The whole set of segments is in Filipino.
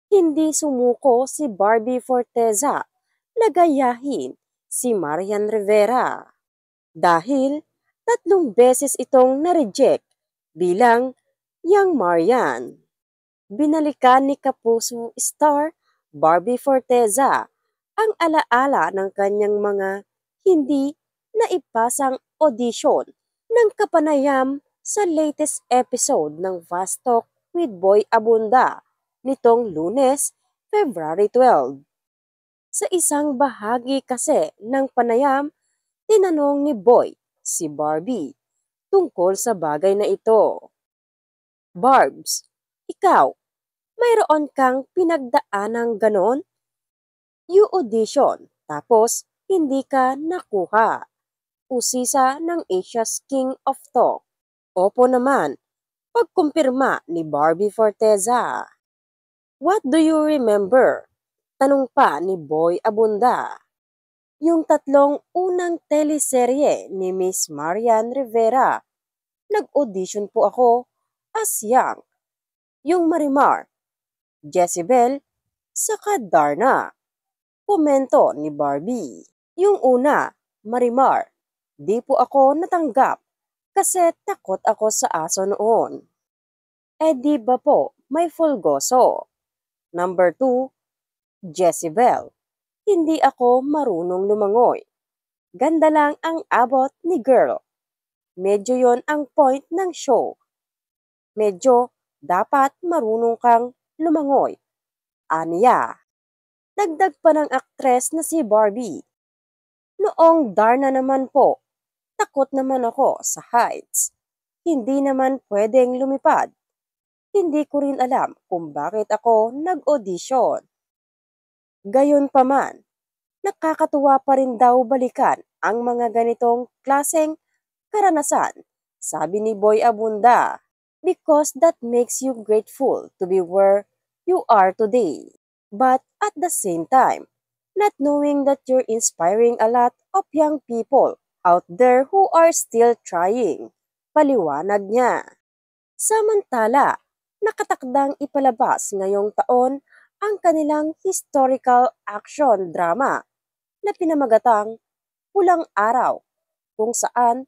Hindi sumuko si Barbie Forteza na gayahin si Marian Rivera dahil 3 beses itong na-reject bilang Young Marian. Binalikan ni Kapuso star Barbie Forteza ang alaala ng kanyang mga hindi naipasang audition ng kapanayam sa latest episode ng Fast Talk with Boy Abunda nitong Lunes, February 12. Sa isang bahagi kasi ng panayam, tinanong ni Boy si Barbie tungkol sa bagay na ito. Barbs, ikaw, mayroon kang pinagdaanang ganon? You audition, tapos hindi ka nakuha. Usisa ng Asia's King of Talk. Opo naman, pagkumpirma ni Barbie Forteza. What do you remember? Tanong pa ni Boy Abunda. Yung 3 unang teleserye ni Miss Marian Rivera. Nag-audition po ako as Young. Yung Marimar, Jezebel, saka Darna. Komento ni Barbie. Yung una, Marimar, di po ako natanggap kasi takot ako sa aso noon. Eh di ba po may Fulgoso? Number 2, Jezebel. Hindi ako marunong lumangoy. Ganda lang ang abot ni girl. Medyo yon ang point ng show. Medyo dapat marunong kang lumangoy. Aniya. Dagdag pa ng aktres na si Barbie. Noong Darna naman po, takot naman ako sa heights. Hindi naman pwedeng lumipad. Hindi ko rin alam kung bakit ako nag-audition. Gayunpaman, nakakatuwa pa rin daw balikan ang mga ganitong klaseng karanasan, sabi ni Boy Abunda, because that makes you grateful to be where you are today. But at the same time, not knowing that you're inspiring a lot of young people out there who are still trying, paliwanag niya. Samantala, nakatakdang ipalabas ngayong taon ang kanilang historical action drama na pinamagatang Pulang Araw, kung saan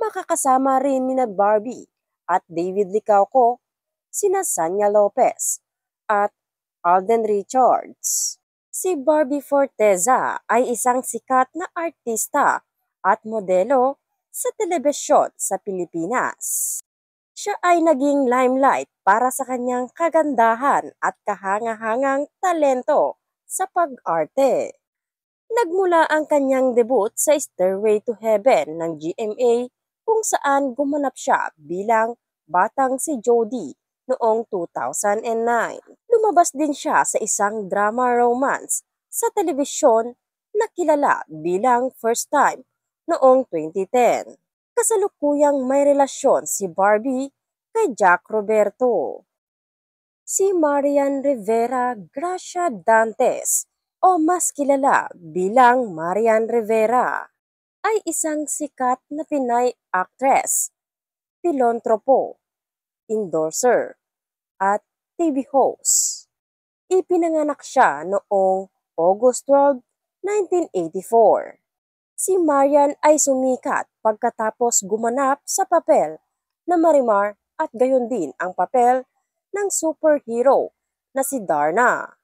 makakasama rin nina Barbie at David Licauco, sina Sanya Lopez at Alden Richards. Si Barbie Forteza ay isang sikat na artista at modelo sa telebisyon sa Pilipinas. Siya ay naging limelight para sa kanyang kagandahan at kahanga-hangang talento sa pag-arte. Nagmula ang kanyang debut sa Stairway to Heaven ng GMA kung saan gumanap siya bilang batang si Jody noong 2009. Lumabas din siya sa isang drama romance sa telebisyon na kilala bilang First Time noong 2010. Kasalukuyang may relasyon si Barbie kay Jack Roberto. Si Marian Rivera Gracia Dantes o mas kilala bilang Marian Rivera ay isang sikat na Pinay actress, pilantropo, endorser, at TV host. Ipinanganak siya noong August 12, 1984. Si Marian ay sumikat pagkatapos gumanap sa papel na Marimar at gayon din ang papel ng superhero na si Darna.